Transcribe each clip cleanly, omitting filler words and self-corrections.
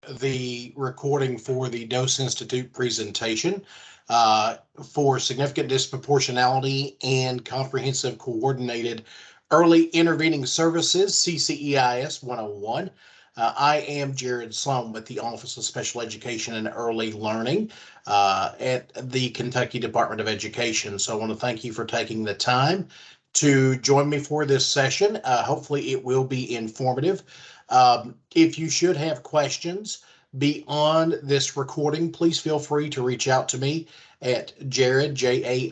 the recording for the Dose Institute presentation for significant disproportionality and comprehensive coordinated early intervening services, CCEIS 101. I am Jared Sloan with the Office of Special Education and Early Learning at the Kentucky Department of Education. So I want to thank you for taking the time to join me for this session. Hopefully it will be informative. If you should have questions beyond this recording, please feel free to reach out to me at Jared, Jarrod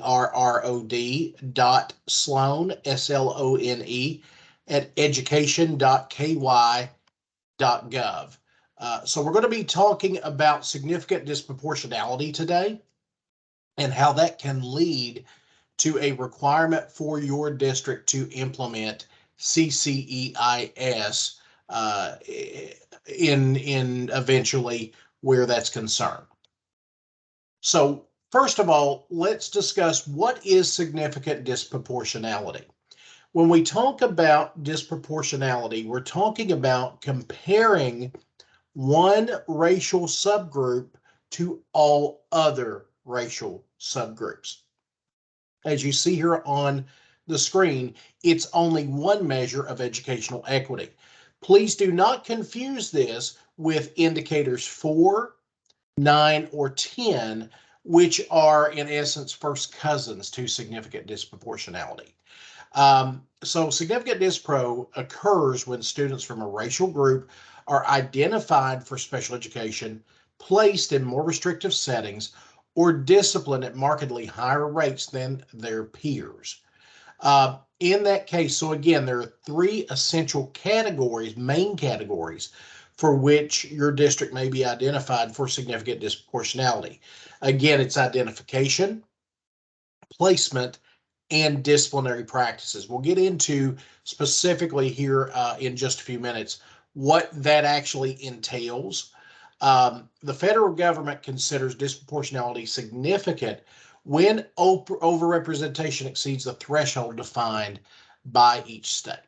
Sloan, Slone, at education.ky.gov. So we're going to be talking about significant disproportionality today and how that can lead to a requirement for your district to implement CCEIS in eventually where that's concerned. So first of all, let's discuss what is significant disproportionality. When we talk about disproportionality, we're talking about comparing one racial subgroup to all other racial subgroups. As you see here on the screen, it's only one measure of educational equity. Please do not confuse this with indicators 4, 9, or 10, which are in essence first cousins to significant disproportionality. So significant dispro occurs when students from a racial group are identified for special education, placed in more restrictive settings, or disciplined at markedly higher rates than their peers. In that case, so again, there are three essential categories, main categories, for which your district may be identified for significant disproportionality. Again, it's identification, placement, and disciplinary practices. We'll get into specifically here in just a few minutes what that actually entails. The federal government considers disproportionality significant when overrepresentation exceeds the threshold defined by each state.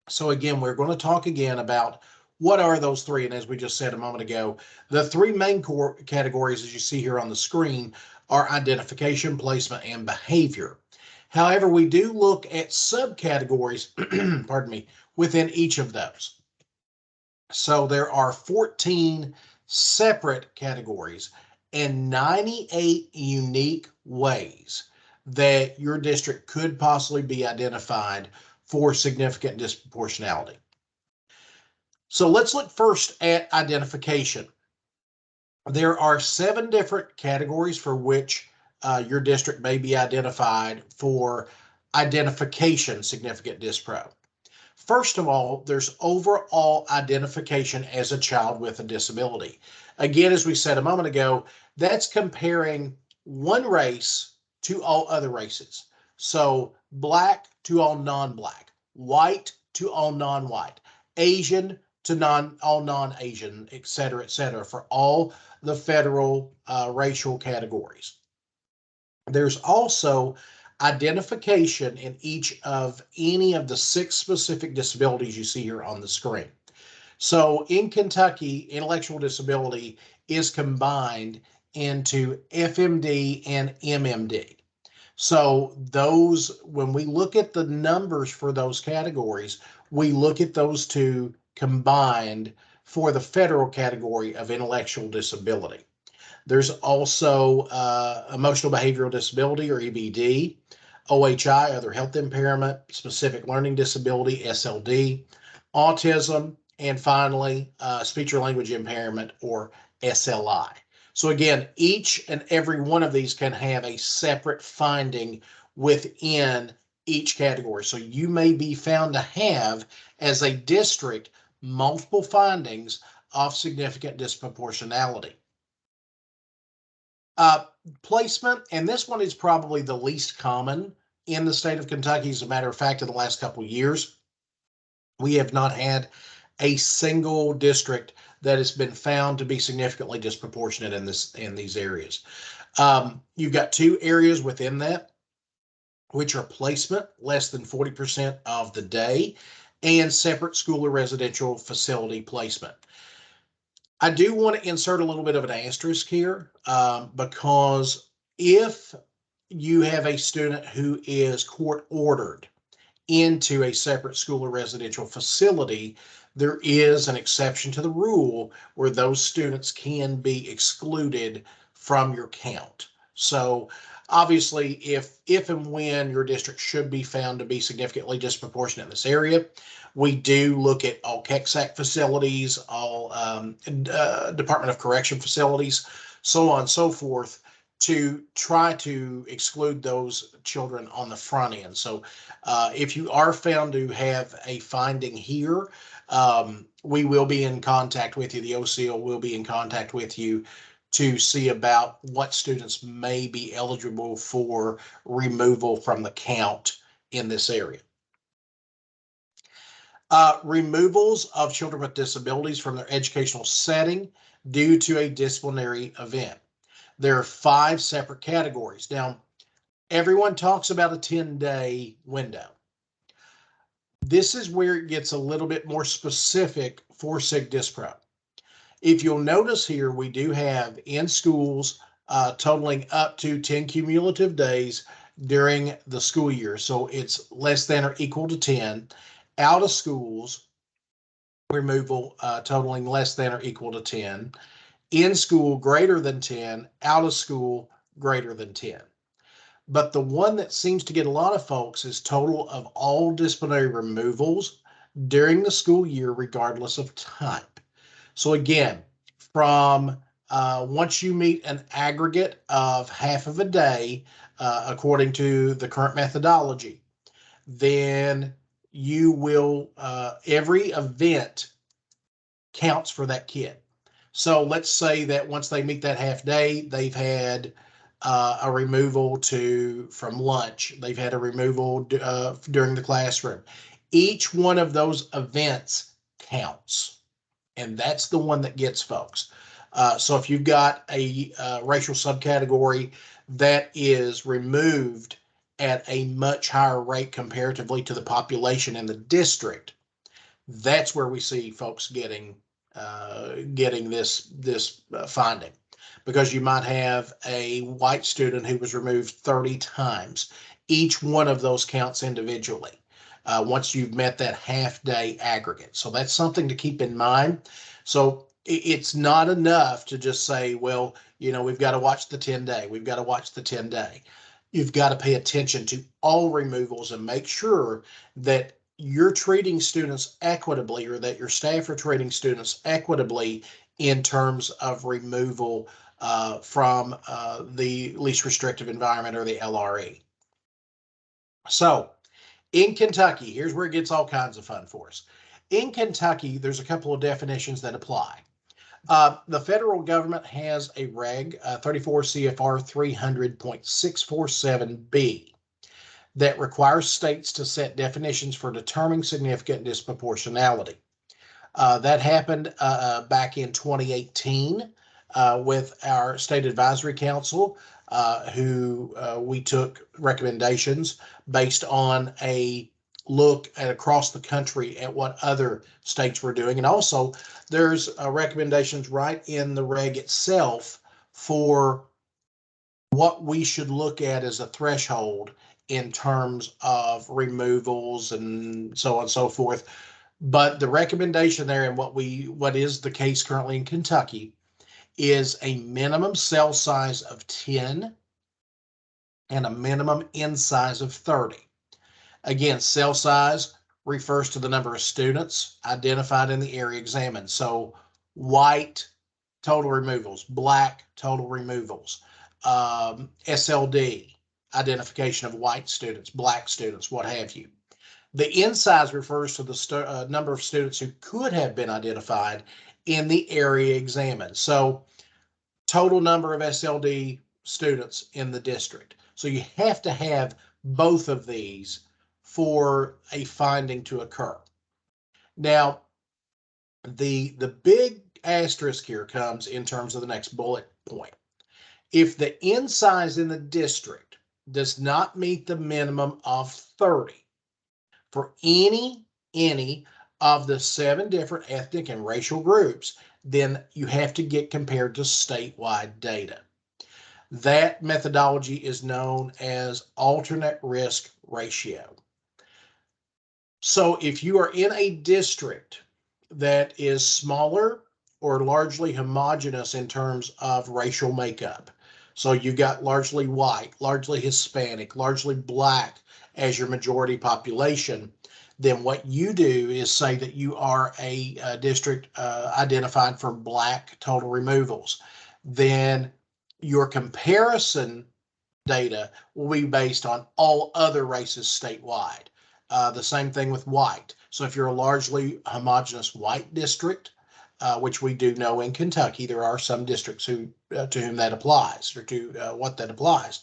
So again, we're going to talk again about what are those three. And as we just said a moment ago, the three main core categories, as you see here on the screen, are identification, placement, and behavior. However, we do look at subcategories, pardon me, within each of those. So there are 14 separate categories and 98 unique ways that your district could possibly be identified for significant disproportionality. So let's look first at identification. There are 7 different categories for which your district may be identified for identification significant dispro. First of all, there's overall identification as a child with a disability. Again, as we said a moment ago, that's comparing one race to all other races. So black to all non-black, white to all non-white, Asian to all non-Asian, et cetera, for all the federal racial categories. There's also identification in each of any of the 6 specific disabilities you see here on the screen. So in Kentucky, intellectual disability is combined into FMD and MMD. So those, when we look at the numbers for those categories, we look at those two combined for the federal category of intellectual disability. There's also emotional behavioral disability, or EBD, OHI, other health impairment, specific learning disability, SLD, autism, and finally, speech or language impairment, or SLI. So again, each and every one of these can have a separate finding within each category. So you may be found to have, as a district, multiple findings of significant disproportionality. Placement, and this one is probably the least common in the state of Kentucky. As a matter of fact, in the last couple of years, we have not had a single district that has been found to be significantly disproportionate in these areas. You've got 2 areas within that, which are placement, less than 40% of the day, and separate school or residential facility placement. I do want to insert a little bit of an asterisk here because if you have a student who is court ordered into a separate school or residential facility, there is an exception to the rule where those students can be excluded from your count. So obviously, if and when your district should be found to be significantly disproportionate in this area, we do look at all CECSAC facilities, all Department of Correction facilities, so on and so forth, to try to exclude those children on the front end. So if you are found to have a finding here, we will be in contact with you. The OCL will be in contact with you to see about what students may be eligible for removal from the count in this area. Removals of children with disabilities from their educational setting due to a disciplinary event. There are 5 separate categories. Now, everyone talks about a 10-day window. This is where it gets a little bit more specific for SIG Dispro. If you'll notice here, we do have in schools totaling up to 10 cumulative days during the school year. So it's less than or equal to 10. Out of schools, removal totaling less than or equal to 10. In school, greater than 10. Out of school, greater than 10. But the one that seems to get a lot of folks is total of all disciplinary removals during the school year, regardless of type. So again, from once you meet an aggregate of half of a day, according to the current methodology, then you will, every event counts for that kid. So let's say that once they meet that half day, they've had a removal from lunch. They've had a removal during the classroom. Each one of those events counts, and that's the one that gets folks. So if you've got a racial subcategory that is removed at a much higher rate comparatively to the population in the district, that's where we see folks getting this finding, because you might have a white student who was removed 30 times. Each one of those counts individually once you've met that half day aggregate. So that's something to keep in mind. So it's not enough to just say, well, we've got to watch the 10-day. We've got to watch the 10-day. You've got to pay attention to all removals and make sure that you're treating students equitably, or that your staff are treating students equitably in terms of removal from the least restrictive environment, or the LRE. So in Kentucky, here's where it gets all kinds of fun for us. In Kentucky, there's a couple of definitions that apply. The federal government has a reg, 34 CFR 300.647B, that requires states to set definitions for determining significant disproportionality. That happened back in 2018 with our State Advisory Council, who we took recommendations based on a look at across the country at what other states were doing. And also there's recommendations right in the reg itself for what we should look at as a threshold in terms of removals and so on and so forth. But the recommendation there, and what is the case currently in Kentucky, is a minimum cell size of 10 and a minimum in size of 30. Again, cell size refers to the number of students identified in the area examined. So white, total removals; black, total removals; SLD, identification of white students, black students, what have you. The in size refers to the number of students who could have been identified in the area examined. So total number of SLD students in the district. So you have to have both of these for a finding to occur. Now, the big asterisk here comes in terms of the next bullet point. If the in size in the district does not meet the minimum of 30 for any of the 7 different ethnic and racial groups, then you have to get compared to statewide data. That methodology is known as alternate risk ratio. So if you are in a district that is smaller or largely homogeneous in terms of racial makeup, so you've got largely white, largely Hispanic, largely Black as your majority population, then what you do is say that you are a district identified for Black total removals. Then your comparison data will be based on all other races statewide. The same thing with white. So if you're a largely homogeneous white district, which we do know in Kentucky, there are some districts to whom that applies, or to what that applies.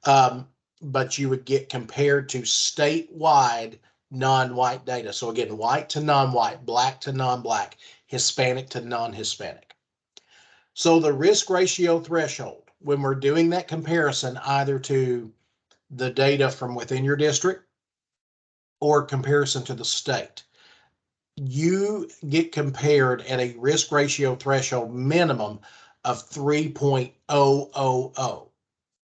But you would get compared to statewide non-white data. So again, white to non-white, Black to non-Black, Hispanic to non-Hispanic. So the risk ratio threshold, when we're doing that comparison either to the data from within your district or comparison to the state, you get compared at a risk ratio threshold minimum of 3.000.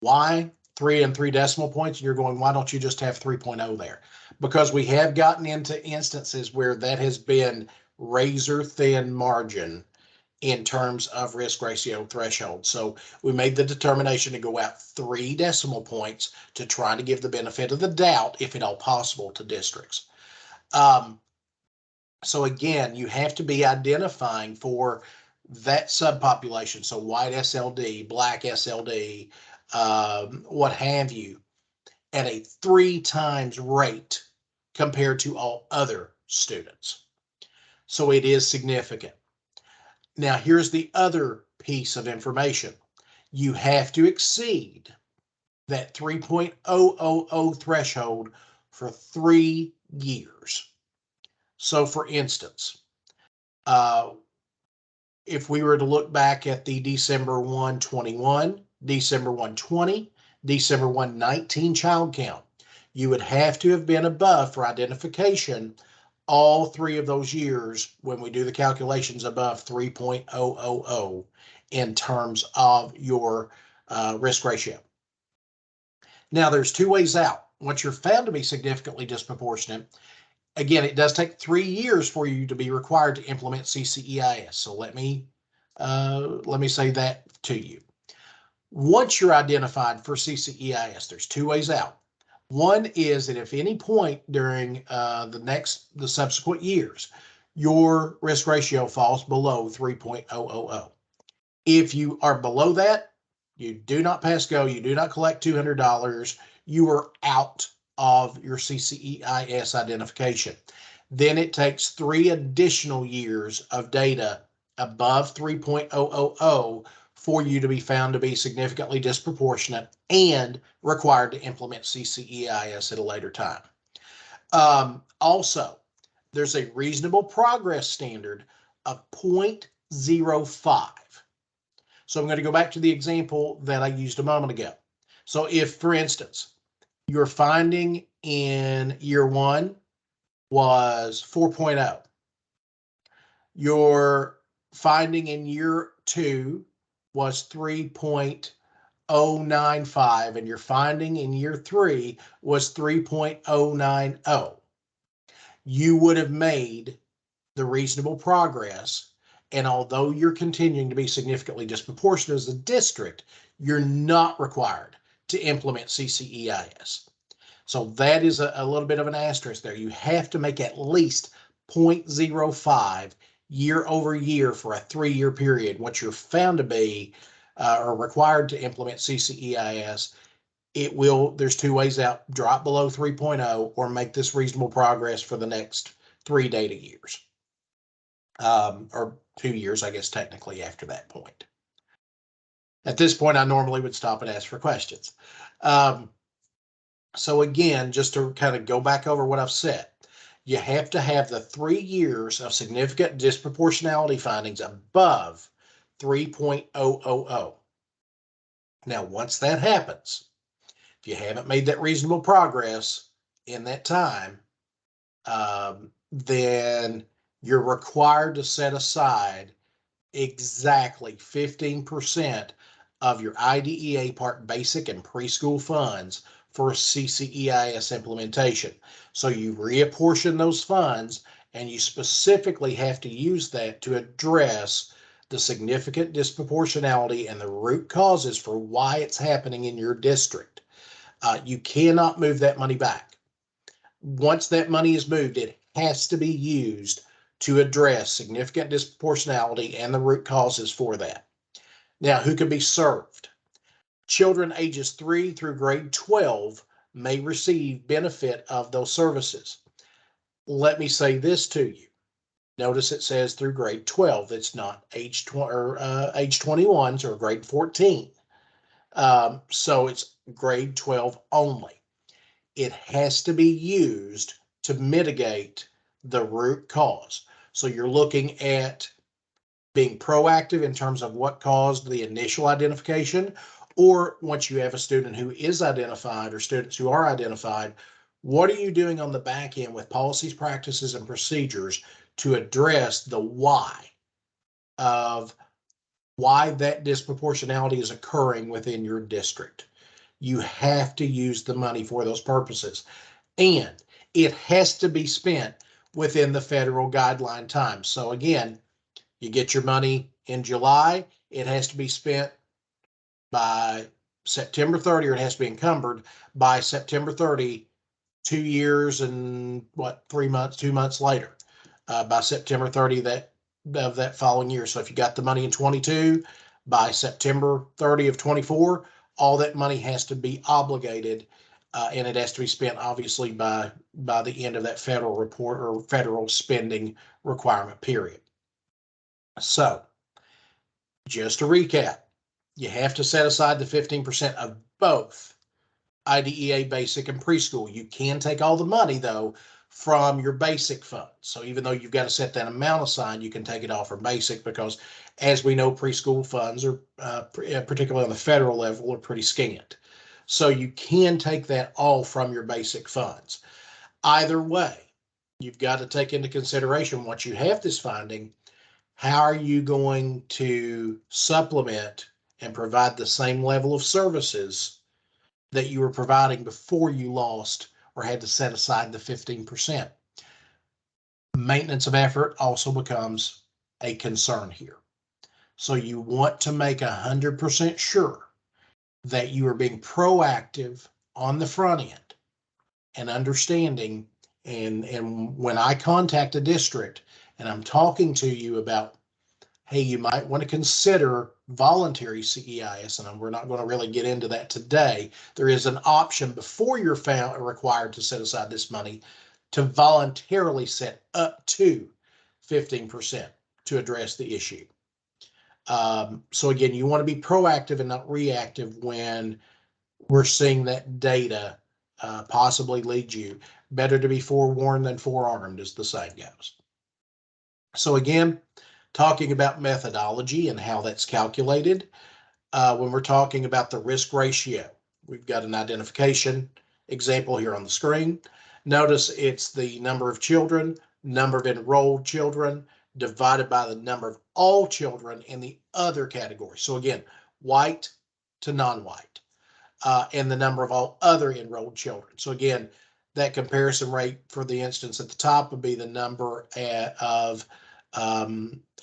Why 3 and 3 decimal points? You're going, why don't you just have 3.0 there? Because we have gotten into instances where that has been razor thin margin in terms of risk ratio threshold. So we made the determination to go out 3 decimal points to try to give the benefit of the doubt, if at all possible, to districts. So again, you have to be identifying for that subpopulation. So white SLD, Black SLD, what have you, at a 3 times rate compared to all other students. So it is significant. Now, here's the other piece of information. You have to exceed that 3.000 threshold for 3 years. So, for instance, if we were to look back at the December 1, 21, December 1, 20, December 1, 19 child count, you would have to have been above for identification all 3 of those years when we do the calculations above 3.000 in terms of your risk ratio. Now, there's 2 ways out. Once you're found to be significantly disproportionate, again, it does take 3 years for you to be required to implement CCEIS. So let me say that to you. Once you're identified for CCEIS, there's 2 ways out. One is that if any point during the subsequent years, your risk ratio falls below 3.000. If you are below that, you do not pass go, you do not collect $200, you are out of your CCEIS identification. Then it takes 3 additional years of data above 3.000 for you to be found to be significantly disproportionate and required to implement CCEIS at a later time. Also, there's a reasonable progress standard of 0.05. So I'm going to go back to the example that I used a moment ago. So if, for instance, your finding in year 1 was 4.0, your finding in year 2 was 3.095, and your finding in year 3 was 3.090. You would have made the reasonable progress, and although you're continuing to be significantly disproportionate as a district, you're not required to implement CCEIS. So that is a little bit of an asterisk there. You have to make at least 0.05 year over year for a 3-year period. Once you're found to be or required to implement CCEIS, it will, there's 2 ways out: drop below 3.0 or make this reasonable progress for the next 3 data years. Or 2 years, I guess, technically after that point. At this point, I normally would stop and ask for questions. So again, just to kind of go back over what I've said, you have to have the 3 years of significant disproportionality findings above 3.000. Now, once that happens, if you haven't made that reasonable progress in that time, then you're required to set aside exactly 15% of your IDEA Part Basic and Preschool funds for CCEIS implementation. So you reapportion those funds, and you specifically have to use that to address the significant disproportionality and the root causes for why it's happening in your district. You cannot move that money back. Once that money is moved, it has to be used to address significant disproportionality and the root causes for that. Now, who can be served? Children ages 3 through grade 12 may receive benefit of those services. Let me say this to you. Notice it says through grade 12. It's not age 21s or grade 14. So it's grade 12 only. It has to be used to mitigate the root cause. So you're looking at being proactive in terms of what caused the initial identification, or once you have a student who is identified or students who are identified, what are you doing on the back end with policies, practices, and procedures to address the why of why that disproportionality is occurring within your district? You have to use the money for those purposes, and it has to be spent within the federal guideline time. So again, you get your money in July, it has to be spent by September 30, or it has to be encumbered by September 30, 2 years and 3 months, 2 months later, by September 30 of that following year. So if you got the money in 22, by September 30 of 24, all that money has to be obligated, and it has to be spent obviously by the end of that federal report or federal spending requirement period. So just to recap, you have to set aside the 15% of both IDEA basic and preschool. You can take all the money though from your basic fund. So even though you've got to set that amount aside, you can take it off from basic, because as we know, preschool funds are, particularly on the federal level, are pretty scant. So you can take that all from your basic funds. Either way, you've got to take into consideration, once you have this finding, how are you going to supplement and provide the same level of services that you were providing before you lost or had to set aside the 15%? Maintenance of effort also becomes a concern here. So you want to make 100% sure that you are being proactive on the front end and understanding. And when I contact a district and I'm talking to you about, hey, you might want to consider voluntary CEIS, and we're not going to really get into that today. There is an option before you're required to set aside this money to voluntarily set up to 15% to address the issue. So again, you want to be proactive and not reactive when we're seeing that data possibly lead you. Better to be forewarned than forearmed, as the saying goes. So again, talking about methodology and how that's calculated. When we're talking about the risk ratio, we've got an identification example here on the screen. Notice it's the number of children, number of enrolled children, divided by the number of all children in the other category. So again, white to non-white, and the number of all other enrolled children. So again, that comparison rate for the instance at the top would be the number of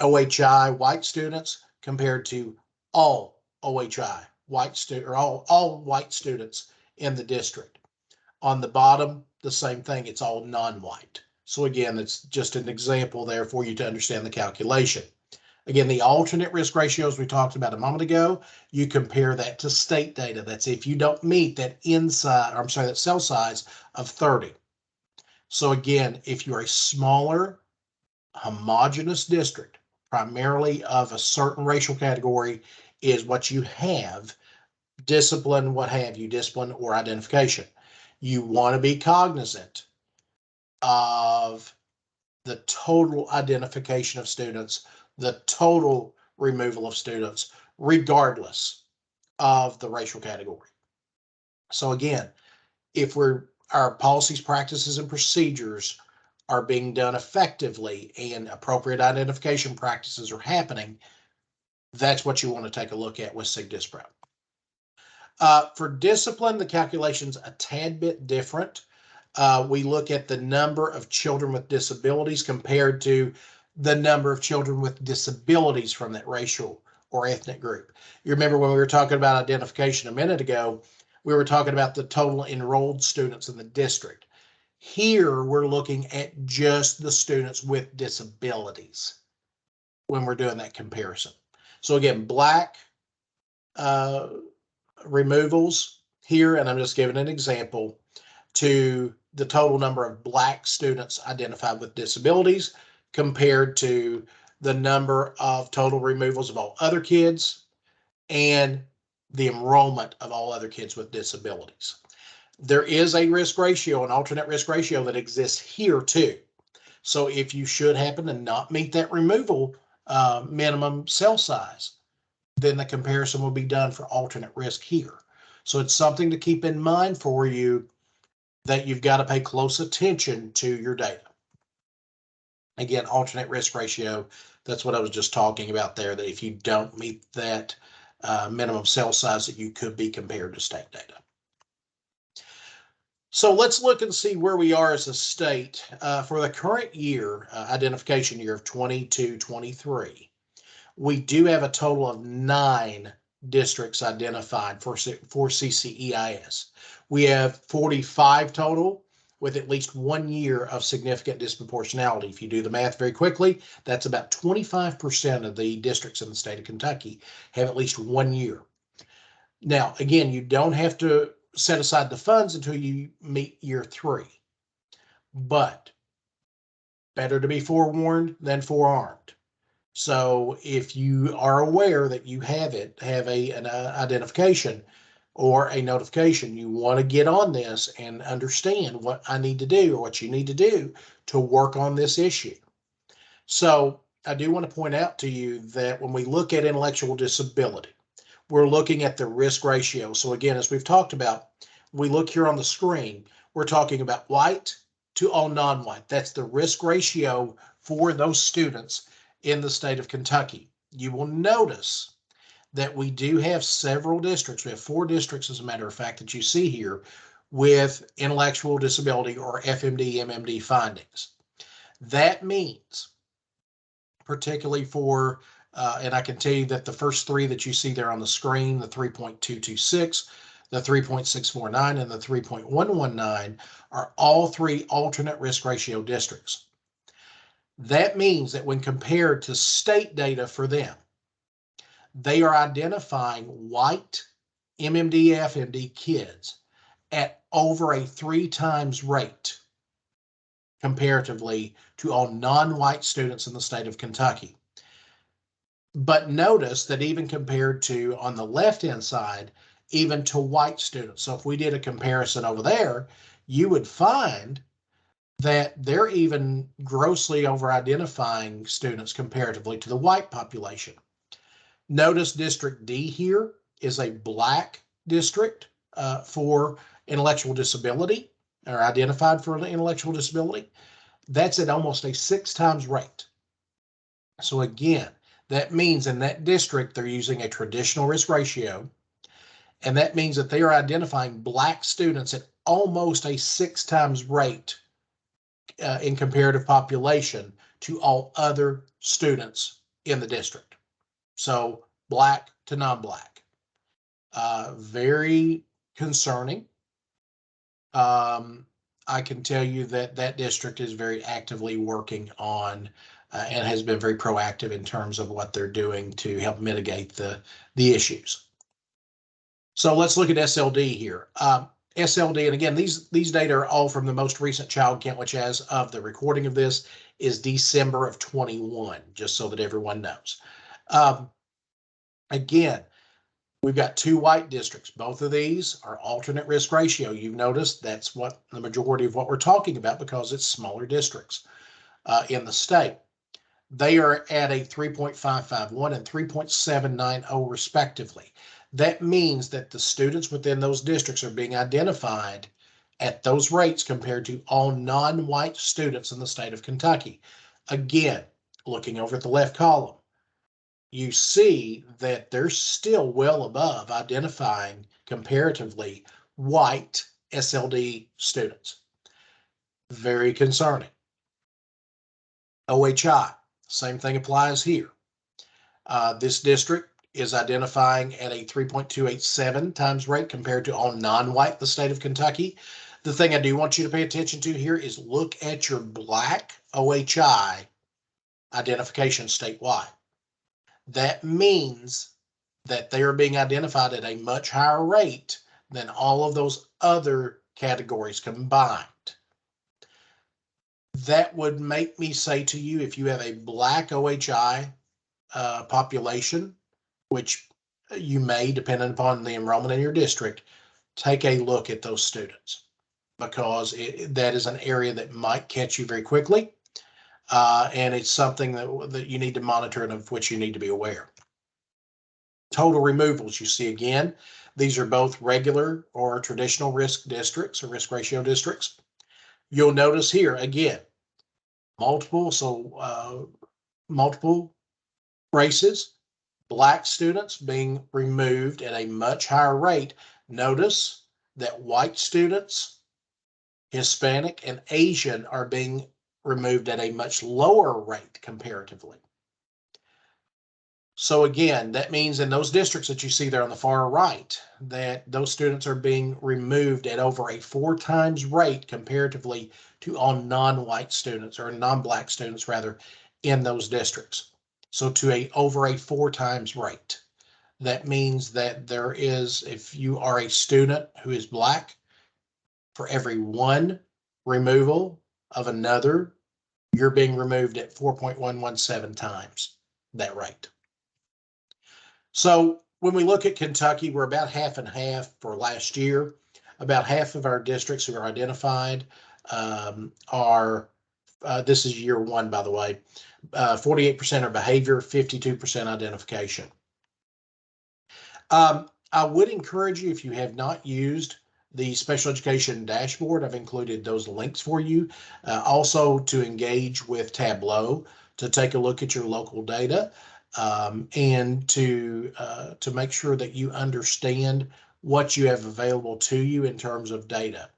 OHI white students compared to all OHI white student, or all white students in the district. On the bottom, the same thing, it's all non-white. So again, it's just an example there for you to understand the calculation. Again, the alternate risk ratios we talked about a moment ago, you compare that to state data. That's if you don't meet that that cell size of 30. So again, if you're a smaller, homogeneous district, primarily of a certain racial category, is what you have, discipline or identification. You want to be cognizant of the total identification of students, the total removal of students, regardless of the racial category. So again, if our policies, practices, and procedures are being done effectively and appropriate identification practices are happening, That's what you want to take a look at with SIG-DISPRO. For discipline, the calculation's a tad bit different. We look at the number of children with disabilities compared to the number of children with disabilities from that racial or ethnic group. You remember when we were talking about identification a minute ago, we were talking about the total enrolled students in the district. Here, we're looking at just the students with disabilities when we're doing that comparison. So again, black removals here, and I'm just giving an example, to the total number of black students identified with disabilities compared to the number of total removals of all other kids and the enrollment of all other kids with disabilities. There is a risk ratio, an alternate risk ratio that exists here too. So if you should happen to not meet that removal minimum cell size, then the comparison will be done for alternate risk here. So it's something to keep in mind for you, that you've got to pay close attention to your data. Again, alternate risk ratio, that's what I was just talking about there, that if you don't meet that minimum cell size, that you could be compared to state data. So let's look and see where we are as a state for the current year, identification year of 22-23. We do have a total of 9 districts identified for CCEIS. We have 45 total with at least 1 year of significant disproportionality. If you do the math very quickly, that's about 25% of the districts in the state of Kentucky have at least 1 year. Now, again, you don't have to set aside the funds until you meet year 3, but better to be forewarned than forearmed. So if you are aware that you have an identification or a notification, you want to get on this and understand what I need to do or what you need to do to work on this issue. So I do want to point out to you that when we look at intellectual disability, we're looking at the risk ratio. So again, as we've talked about, we look here on the screen, we're talking about white to all non-white. That's the risk ratio for those students in the state of Kentucky. You will notice that we do have several districts. We have 4 districts, as a matter of fact, that you see here with intellectual disability or FMD, MMD findings. That means, particularly for, and I can tell you that the first 3 that you see there on the screen, the 3.226, the 3.649, and the 3.119, are all 3 alternate risk ratio districts. That means that when compared to state data for them, they are identifying white MMD, FMD kids at over a 3 times rate comparatively to all non-white students in the state of Kentucky. But notice that even compared to, on the left-hand side, even to white students. So if we did a comparison over there, you would find that they're even grossly over-identifying students comparatively to the white population. Notice District D here is a black district for intellectual disability, or identified for intellectual disability. That's at almost a 6 times rate. So again, that means in that district, they're using a traditional risk ratio, and that means that they are identifying black students at almost a 6 times rate in comparative population to all other students in the district. So black to non-black. Very concerning. I can tell you that that district is very actively working on and has been very proactive in terms of what they're doing to help mitigate the issues. So let's look at SLD here. SLD, and again, these data are all from the most recent child count, which as of the recording of this is December of 21, just so that everyone knows. Again, we've got 2 white districts. Both of these are alternate risk ratio. You've noticed that's what the majority of what we're talking about, because it's smaller districts in the state. They are at a 3.551 and 3.790 respectively. That means that the students within those districts are being identified at those rates compared to all non-white students in the state of Kentucky. Again, looking over at the left column, you see that they're still well above identifying comparatively white SLD students. Very concerning. OHI, same thing applies here. This district is identifying at a 3.287 times rate compared to all non-white the state of Kentucky. The thing I do want you to pay attention to here is look at your black OHI identification statewide. That means that they are being identified at a much higher rate than all of those other categories combined. That would make me say to you, if you have a black OHI population, which you may, depending upon the enrollment in your district, take a look at those students, because that is an area that might catch you very quickly. And it's something that you need to monitor and of which you need to be aware. Total removals, you see again, these are both regular or traditional risk districts or risk ratio districts. You'll notice here again, multiple races, black students being removed at a much higher rate. Notice that white students, Hispanic, and Asian are being removed at a much lower rate comparatively. So again, that means in those districts that you see there on the far right, that those students are being removed at over a 4 times rate comparatively to all non-white students, or non-black students rather, in those districts. So to over a 4 times rate. That means that there is, if you are a student who is black, for every 1 removal of another, you're being removed at 4.117 times that rate. So when we look at Kentucky, we're about half and half for last year. About half of our districts who are identified this is year 1, by the way, 48% are behavior, 52% identification. I would encourage you, if you have not used the special education dashboard, I've included those links for you. Also to engage with Tableau, to take a look at your local data, and to make sure that you understand what you have available to you in terms of data.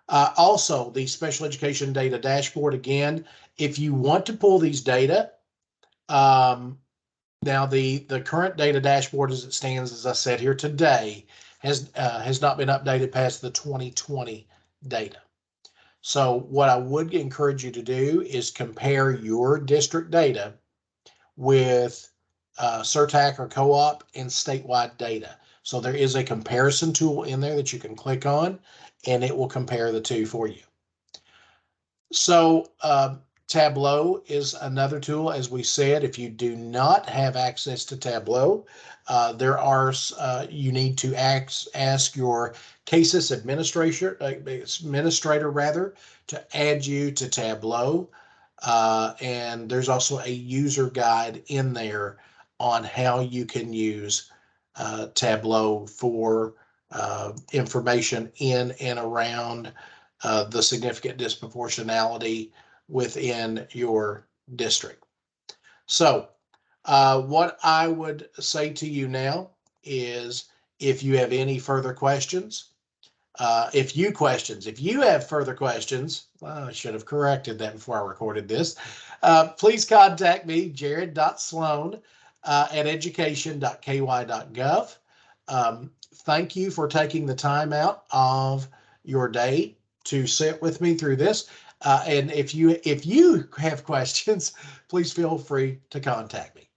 Also, the special education data dashboard, again, if you want to pull these data, now the current data dashboard as it stands, as I said here today, has not been updated past the 2020 data. So what I would encourage you to do is compare your district data with CERTAC or co-op and statewide data. So there is a comparison tool in there that you can click on, and it will compare the two for you. So Tableau is another tool. As we said, if you do not have access to Tableau, you need to ask your CCEIS administrator rather, to add you to Tableau. And there's also a user guide in there on how you can use Tableau for information in and around the significant disproportionality within your district. So what I would say to you now is, if you have any further questions, if you have further questions, I should have corrected that before I recorded this. Please contact me, jared.sloan at education.ky.gov. Thank you for taking the time out of your day to sit with me through this. And if you have questions, please feel free to contact me.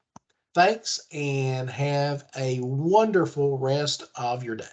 Thanks, and have a wonderful rest of your day.